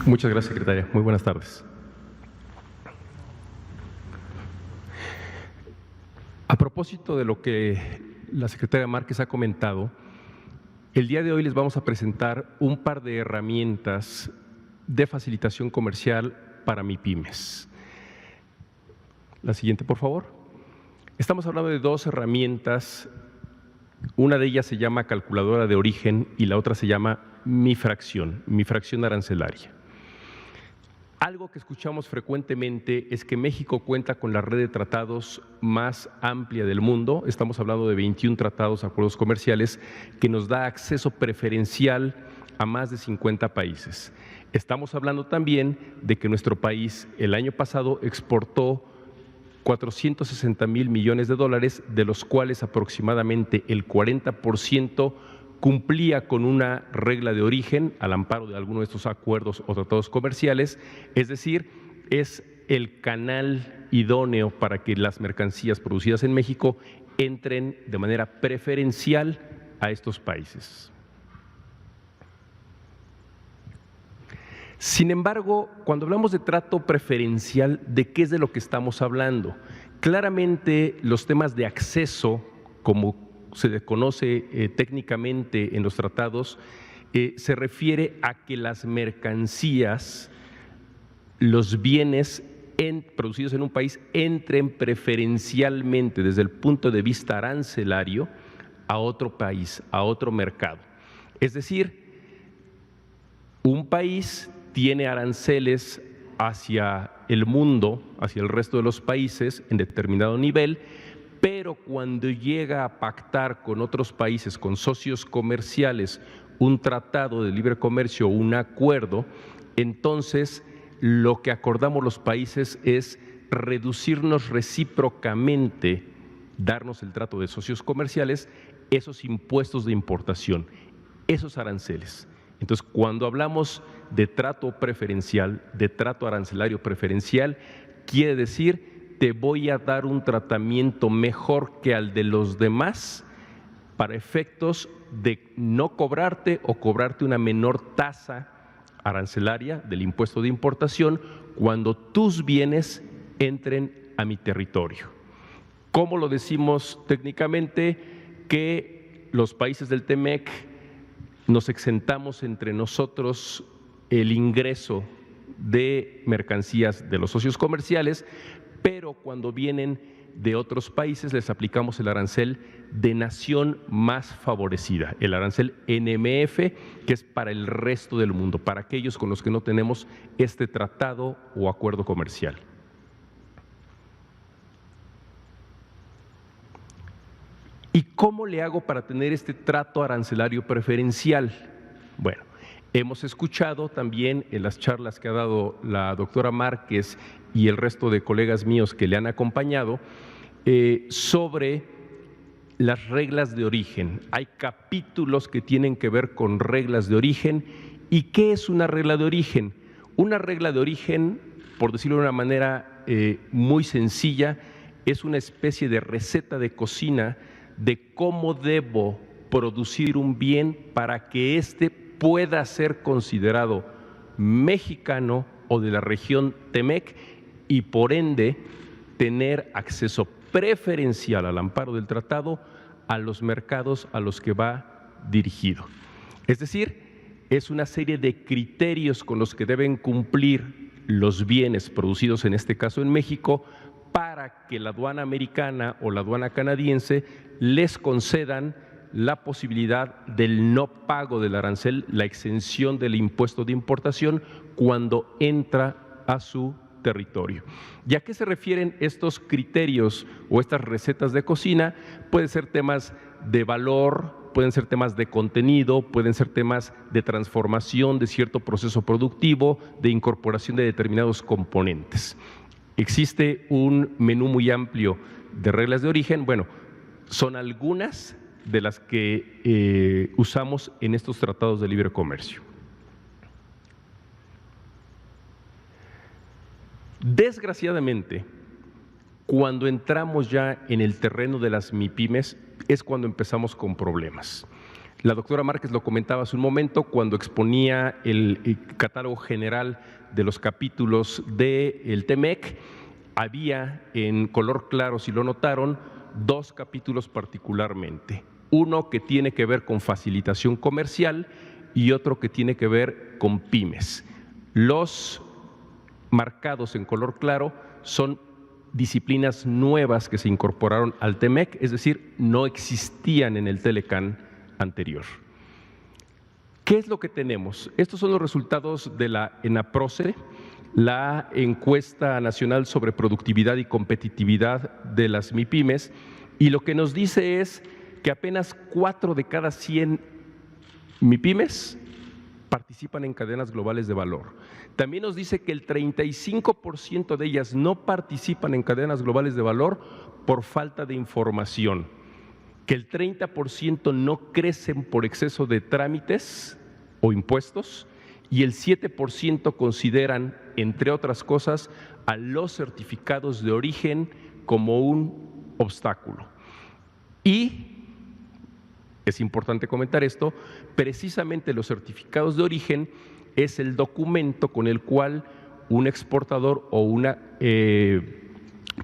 Muchas gracias, secretaria. Muy buenas tardes. A propósito de lo que la secretaria Márquez ha comentado, el día de hoy les vamos a presentar un par de herramientas de facilitación comercial para MIPYMES. La siguiente, por favor. Estamos hablando de dos herramientas. Una de ellas se llama calculadora de origen y la otra se llama mi fracción arancelaria. Algo que escuchamos frecuentemente es que México cuenta con la red de tratados más amplia del mundo. Estamos hablando de 21 tratados, acuerdos comerciales, que nos da acceso preferencial a más de 50 países. Estamos hablando también de que nuestro país el año pasado exportó 460,000 millones de dólares, de los cuales aproximadamente el 40% cumplía con una regla de origen al amparo de alguno de estos acuerdos o tratados comerciales, es decir, es el canal idóneo para que las mercancías producidas en México entren de manera preferencial a estos países. Sin embargo, cuando hablamos de trato preferencial, ¿de qué es de lo que estamos hablando? Claramente, los temas de acceso, como se conoce técnicamente en los tratados, se refiere a que las mercancías, los bienes producidos en un país entren preferencialmente desde el punto de vista arancelario a otro país, a otro mercado. Es decir, un país tiene aranceles hacia el mundo, hacia el resto de los países en determinado nivel, pero cuando llega a pactar con otros países, con socios comerciales, un tratado de libre comercio o un acuerdo, entonces lo que acordamos los países es reducirnos recíprocamente, darnos el trato de socios comerciales, esos impuestos de importación, esos aranceles. Entonces, cuando hablamos de trato preferencial, de trato arancelario preferencial, quiere decir te voy a dar un tratamiento mejor que al de los demás para efectos de no cobrarte o cobrarte una menor tasa arancelaria del impuesto de importación cuando tus bienes entren a mi territorio. ¿Cómo lo decimos técnicamente? Que los países del TEMEC nos exentamos entre nosotros el ingreso de mercancías de los socios comerciales, pero cuando vienen de otros países les aplicamos el arancel de nación más favorecida, el arancel NMF, que es para el resto del mundo, para aquellos con los que no tenemos este tratado o acuerdo comercial. ¿Y cómo le hago para tener este trato arancelario preferencial? Bueno, hemos escuchado también en las charlas que ha dado la doctora Márquez y el resto de colegas míos que le han acompañado sobre las reglas de origen. Hay capítulos que tienen que ver con reglas de origen. ¿Y qué es una regla de origen? Una regla de origen, por decirlo de una manera muy sencilla, es una especie de receta de cocina de cómo debo producir un bien para que éste pueda ser considerado mexicano o de la región TEMEC y por ende tener acceso preferencial al amparo del tratado a los mercados a los que va dirigido. Es decir, es una serie de criterios con los que deben cumplir los bienes producidos, en este caso en México, para que la aduana americana o la aduana canadiense les concedan la posibilidad del no pago del arancel, la exención del impuesto de importación cuando entra a su territorio. ¿Y a qué se refieren estos criterios o estas recetas de cocina? Pueden ser temas de valor, pueden ser temas de contenido, pueden ser temas de transformación de cierto proceso productivo, de incorporación de determinados componentes. Existe un menú muy amplio de reglas de origen. Bueno, son algunas de las que usamos en estos tratados de libre comercio. Desgraciadamente, cuando entramos ya en el terreno de las MIPYMES es cuando empezamos con problemas. La doctora Márquez lo comentaba hace un momento cuando exponía el catálogo general de los capítulos del TEMEC. Había en color claro, si lo notaron, 2 capítulos particularmente. Uno que tiene que ver con facilitación comercial y otro que tiene que ver con pymes. Los marcados en color claro son disciplinas nuevas que se incorporaron al TEMEC, es decir, no existían en el Telecán anterior. ¿Qué es lo que tenemos? Estos son los resultados de la ENAPROCE, la encuesta nacional sobre productividad y competitividad de las MIPYMES, y lo que nos dice es que apenas 4 de cada 100 MIPYMES participan en cadenas globales de valor. También nos dice que el 35% de ellas no participan en cadenas globales de valor por falta de información, que el 30% no crecen por exceso de trámites o impuestos y el 7% consideran, entre otras cosas, a los certificados de origen como un obstáculo. Y es importante comentar esto, precisamente los certificados de origen es el documento con el cual un exportador o un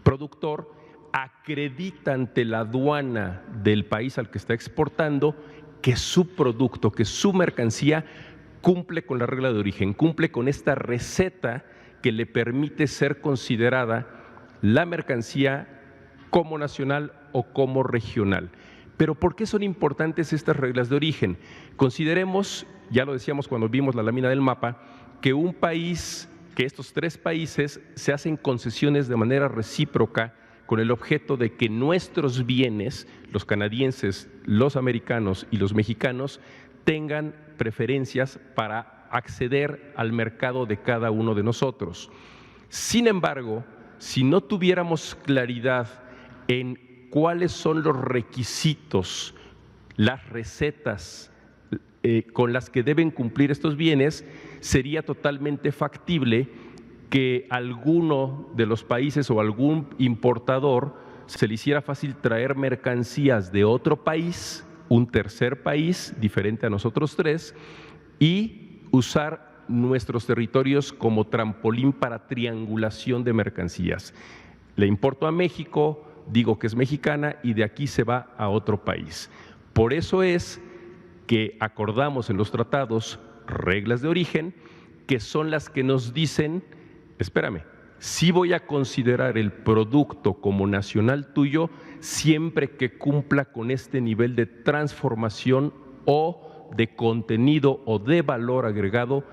productor acredita ante la aduana del país al que está exportando que su producto, que su mercancía cumple con la regla de origen, cumple con esta receta que le permite ser considerada la mercancía como nacional o como regional. Pero ¿por qué son importantes estas reglas de origen? Consideremos, ya lo decíamos cuando vimos la lámina del mapa, que un país, que estos 3 países se hacen concesiones de manera recíproca con el objeto de que nuestros bienes, los canadienses, los americanos y los mexicanos, tengan preferencias para acceder al mercado de cada uno de nosotros. Sin embargo, si no tuviéramos claridad en cuáles son los requisitos, las recetas con las que deben cumplir estos bienes, sería totalmente factible que alguno de los países o algún importador se le hiciera fácil traer mercancías de otro país, un tercer país diferente a nosotros 3, y usar nuestros territorios como trampolín para triangulación de mercancías. Le importo a México, digo que es mexicana y de aquí se va a otro país. Por eso es que acordamos en los tratados reglas de origen que son las que nos dicen, espérame, sí voy a considerar el producto como nacional tuyo siempre que cumpla con este nivel de transformación o de contenido o de valor agregado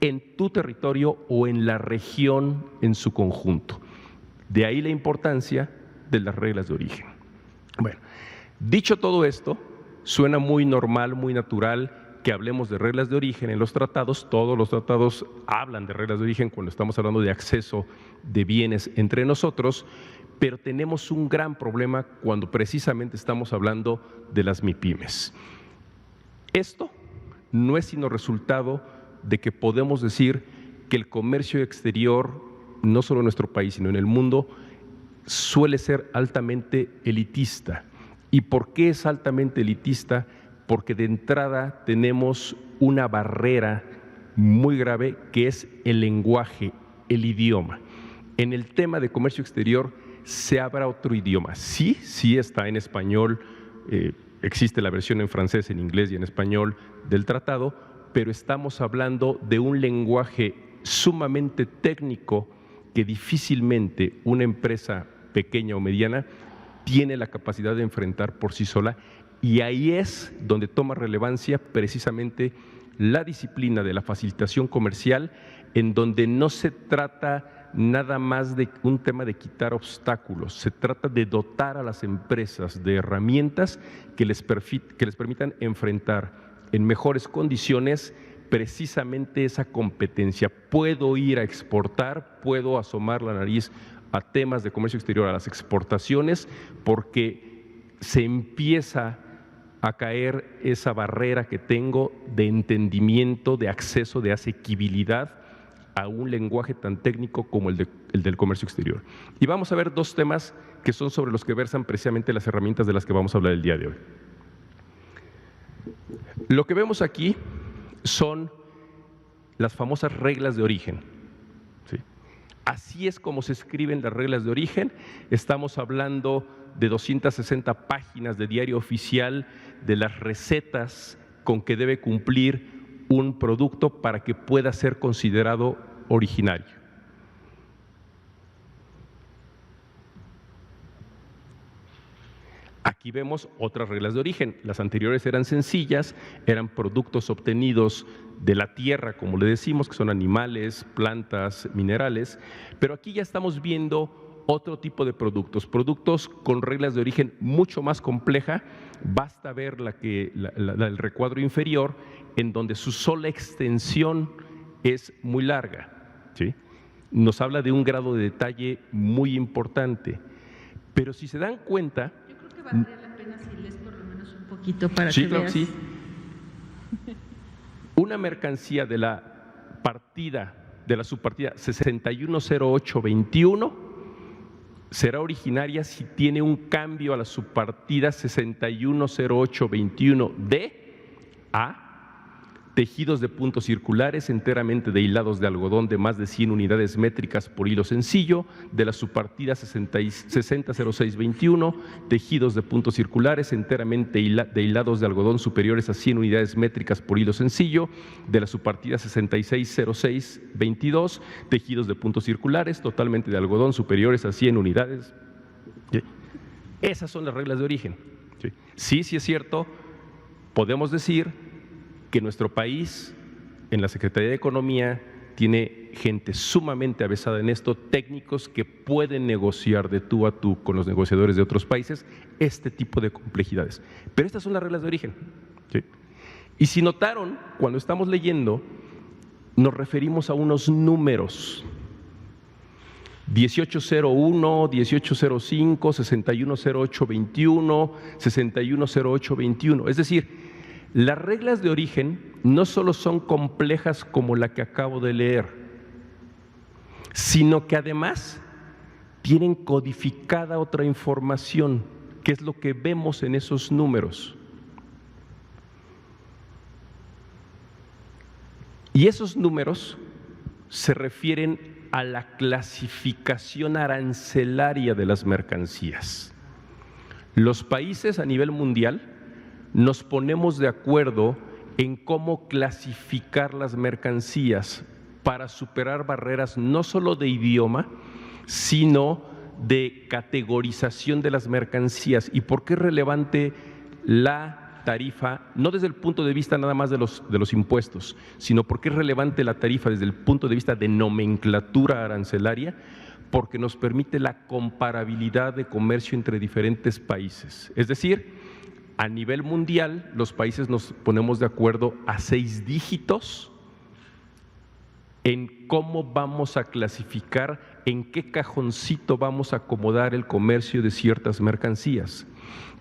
en tu territorio o en la región en su conjunto. De ahí la importancia de las reglas de origen. Bueno, dicho todo esto, suena muy normal, muy natural que hablemos de reglas de origen en los tratados. Todos los tratados hablan de reglas de origen cuando estamos hablando de acceso de bienes entre nosotros, pero tenemos un gran problema cuando precisamente estamos hablando de las MIPYMES. Esto no es sino resultado de que podemos decir que el comercio exterior, no solo en nuestro país, sino en el mundo, suele ser altamente elitista. ¿Y por qué es altamente elitista? Porque de entrada tenemos una barrera muy grave que es el lenguaje, el idioma. En el tema de comercio exterior se habla otro idioma. Sí está en español, existe la versión en francés, en inglés y en español del tratado, pero estamos hablando de un lenguaje sumamente técnico que difícilmente una empresa pequeña o mediana tiene la capacidad de enfrentar por sí sola, y ahí es donde toma relevancia precisamente la disciplina de la facilitación comercial, en donde no se trata nada más de un tema de quitar obstáculos, se trata de dotar a las empresas de herramientas que les permitan enfrentar en mejores condiciones precisamente esa competencia. Puedo ir a exportar, puedo asomar la nariz a temas de comercio exterior, a las exportaciones, porque se empieza a caer esa barrera que tengo de entendimiento, de acceso, de asequibilidad a un lenguaje tan técnico como el del comercio exterior. Y vamos a ver 2 temas que son sobre los que versan precisamente las herramientas de las que vamos a hablar el día de hoy. Lo que vemos aquí son las famosas reglas de origen. ¿Sí? Así es como se escriben las reglas de origen. Estamos hablando de 260 páginas de diario oficial de las recetas con que debe cumplir un producto para que pueda ser considerado originario. Aquí vemos otras reglas de origen. Las anteriores eran sencillas, eran productos obtenidos de la tierra, como le decimos, que son animales, plantas, minerales, pero aquí ya estamos viendo otro tipo de productos, productos con reglas de origen mucho más compleja. Basta ver el recuadro inferior, en donde su sola extensión es muy larga, ¿sí? Nos habla de un grado de detalle muy importante, pero si se dan cuenta… Valdría la pena si lees por lo menos un poquito para sí, que claro, veas. Sí. Una mercancía de la subpartida 610821 será originaria si tiene un cambio a la subpartida 610821D a tejidos de puntos circulares enteramente de hilados de algodón de más de 100 unidades métricas por hilo sencillo, de la subpartida 600621, tejidos de puntos circulares enteramente de hilados de algodón superiores a 100 unidades métricas por hilo sencillo, de la subpartida 660622, tejidos de puntos circulares totalmente de algodón superiores a 100 unidades. ¿Sí? Esas son las reglas de origen. Sí, sí es cierto, podemos decir que nuestro país, en la Secretaría de Economía, tiene gente sumamente avesada en esto, técnicos que pueden negociar de tú a tú con los negociadores de otros países este tipo de complejidades. Pero estas son las reglas de origen. ¿Sí? Y si notaron, cuando estamos leyendo, nos referimos a unos números. 1801, 1805, 610821, 610821, es decir, las reglas de origen no solo son complejas como la que acabo de leer, sino que además tienen codificada otra información, que es lo que vemos en esos números. Y esos números se refieren a la clasificación arancelaria de las mercancías. Los países a nivel mundial nos ponemos de acuerdo en cómo clasificar las mercancías para superar barreras no solo de idioma, sino de categorización de las mercancías. ¿Y por qué es relevante la tarifa? No desde el punto de vista nada más de los impuestos, sino porque es relevante la tarifa desde el punto de vista de nomenclatura arancelaria, porque nos permite la comparabilidad de comercio entre diferentes países. Es decir, a nivel mundial, los países nos ponemos de acuerdo a 6 dígitos en cómo vamos a clasificar, en qué cajoncito vamos a acomodar el comercio de ciertas mercancías.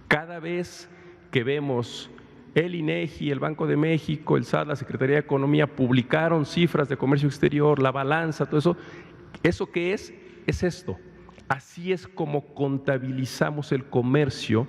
Cada vez que vemos el INEGI, el Banco de México, el SAT, la Secretaría de Economía publicaron cifras de comercio exterior, la balanza, todo eso, ¿eso qué es? Es esto. Así es como contabilizamos el comercio.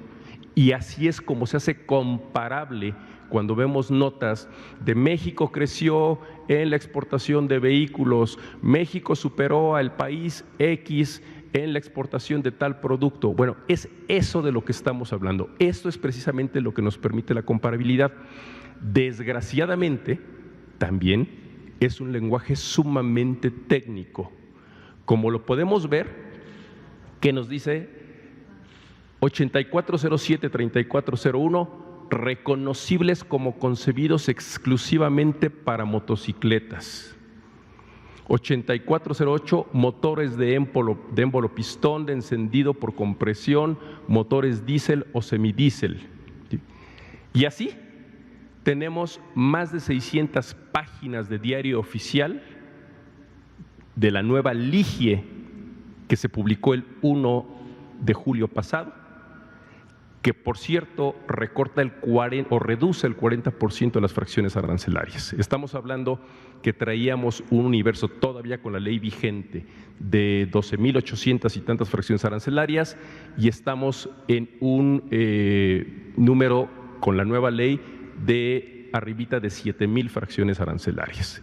Y así es como se hace comparable cuando vemos notas de México creció en la exportación de vehículos, México superó al país X en la exportación de tal producto. Bueno, es eso de lo que estamos hablando. Esto es precisamente lo que nos permite la comparabilidad. Desgraciadamente, también es un lenguaje sumamente técnico. Como lo podemos ver, que nos dice 8407-3401, reconocibles como concebidos exclusivamente para motocicletas. 8408, motores de émbolo pistón de encendido por compresión, motores diésel o semidiésel. Y así tenemos más de 600 páginas de diario oficial de la nueva LIGIE que se publicó el 1 de julio pasado, que por cierto recorta reduce el 40% de las fracciones arancelarias. Estamos hablando que traíamos un universo todavía con la ley vigente de 12.800 y tantas fracciones arancelarias y estamos en un número con la nueva ley de arribita de 7,000 fracciones arancelarias,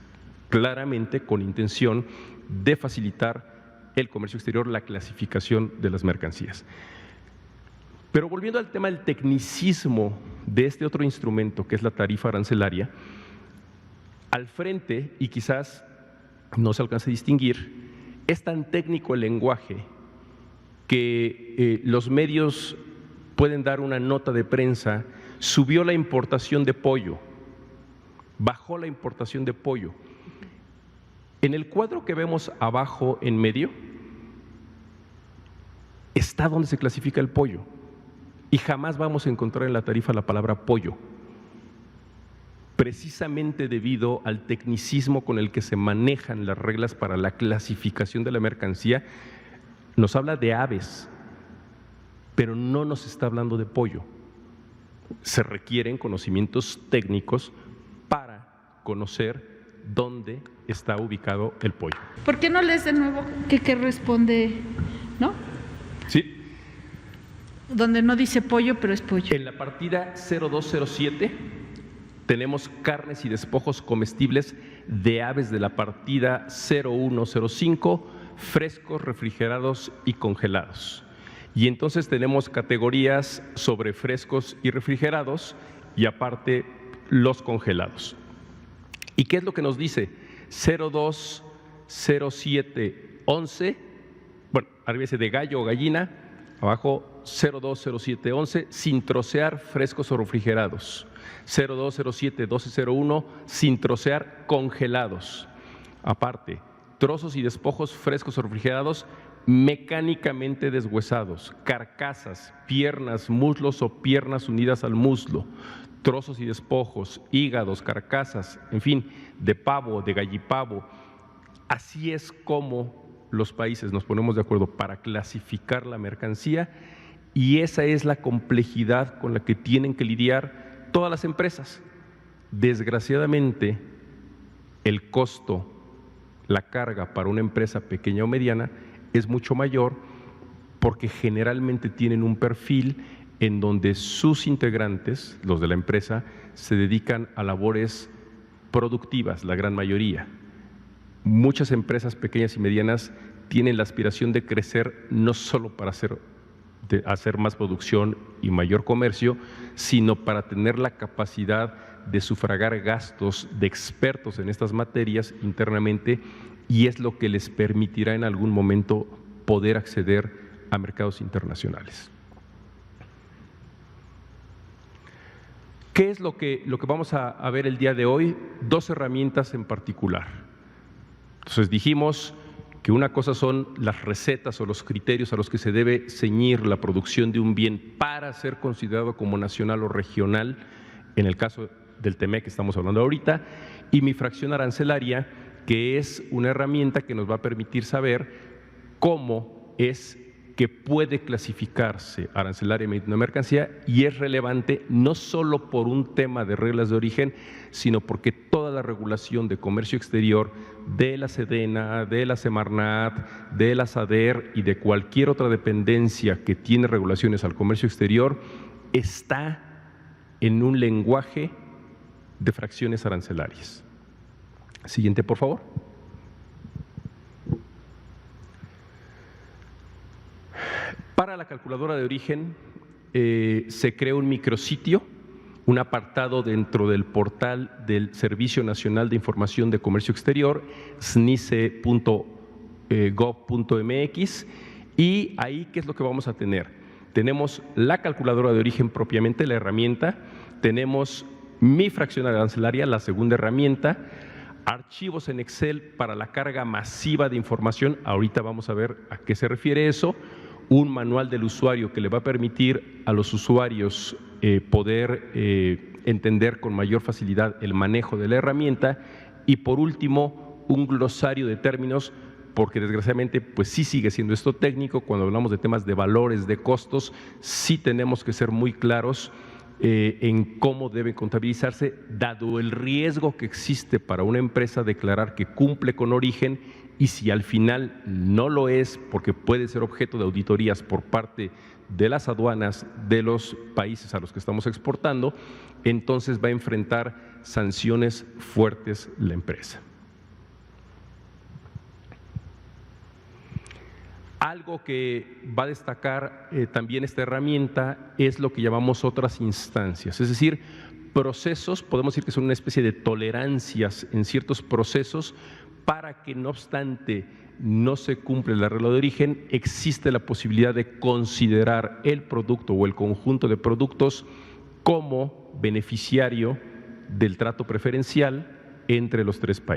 claramente con intención de facilitar el comercio exterior, la clasificación de las mercancías. Pero volviendo al tema del tecnicismo de este otro instrumento, que es la tarifa arancelaria, al frente, y quizás no se alcance a distinguir, es tan técnico el lenguaje que los medios pueden dar una nota de prensa: subió la importación de pollo, bajó la importación de pollo. En el cuadro que vemos abajo en medio está donde se clasifica el pollo, y jamás vamos a encontrar en la tarifa la palabra pollo, precisamente debido al tecnicismo con el que se manejan las reglas para la clasificación de la mercancía. Nos habla de aves, pero no nos está hablando de pollo. Se requieren conocimientos técnicos para conocer dónde está ubicado el pollo. ¿Por qué no lees de nuevo qué responde, no? Sí. Donde no dice pollo, pero es pollo. En la partida 0207 tenemos carnes y despojos comestibles de aves de la partida 0105, frescos, refrigerados y congelados. Y entonces tenemos categorías sobre frescos y refrigerados y aparte los congelados. ¿Y qué es lo que nos dice? 020711, bueno, arriba dice de gallo o gallina, abajo 020711, sin trocear, frescos o refrigerados. 02071201, sin trocear, congelados. Aparte, trozos y despojos frescos o refrigerados mecánicamente deshuesados, carcasas, piernas, muslos o piernas unidas al muslo, trozos y despojos, hígados, carcasas, en fin, de pavo, de gallipavo. Así es como los países nos ponemos de acuerdo para clasificar la mercancía, y esa es la complejidad con la que tienen que lidiar todas las empresas. Desgraciadamente, el costo, la carga para una empresa pequeña o mediana es mucho mayor, porque generalmente tienen un perfil en donde sus integrantes, los de la empresa, se dedican a labores productivas, la gran mayoría. Muchas empresas pequeñas y medianas tienen la aspiración de crecer no solo para hacer más producción y mayor comercio, sino para tener la capacidad de sufragar gastos de expertos en estas materias internamente, y es lo que les permitirá en algún momento poder acceder a mercados internacionales. ¿Qué es lo que vamos a ver el día de hoy? Dos herramientas en particular. Entonces dijimos que una cosa son las recetas o los criterios a los que se debe ceñir la producción de un bien para ser considerado como nacional o regional, en el caso del TEMEC que estamos hablando ahorita, y mi fracción arancelaria, que es una herramienta que nos va a permitir saber cómo es que puede clasificarse arancelariamente una mercancía, y es relevante no solo por un tema de reglas de origen, sino porque toda la regulación de comercio exterior de la SEDENA, de la Semarnat, de la SADER y de cualquier otra dependencia que tiene regulaciones al comercio exterior está en un lenguaje de fracciones arancelarias. Siguiente, por favor. Para la calculadora de origen se crea un micrositio, un apartado dentro del portal del Servicio Nacional de Información de Comercio Exterior, snice.gov.mx, y ahí, ¿qué es lo que vamos a tener? Tenemos la calculadora de origen propiamente, la herramienta, tenemos mi fracción arancelaria, la segunda herramienta, archivos en Excel para la carga masiva de información, ahorita vamos a ver a qué se refiere eso, un manual del usuario que le va a permitir a los usuarios poder entender con mayor facilidad el manejo de la herramienta, y por último un glosario de términos, porque desgraciadamente pues sí sigue siendo esto técnico. Cuando hablamos de temas de valores, de costos, sí tenemos que ser muy claros en cómo debe contabilizarse, dado el riesgo que existe para una empresa declarar que cumple con origen, y si al final no lo es, porque puede ser objeto de auditorías por parte de las aduanas de los países a los que estamos exportando, entonces va a enfrentar sanciones fuertes la empresa. Algo que va a destacar también esta herramienta es lo que llamamos otras instancias, es decir, procesos, podemos decir que son una especie de tolerancias en ciertos procesos para que, no obstante no se cumple la regla de origen, existe la posibilidad de considerar el producto o el conjunto de productos como beneficiario del trato preferencial entre los tres países.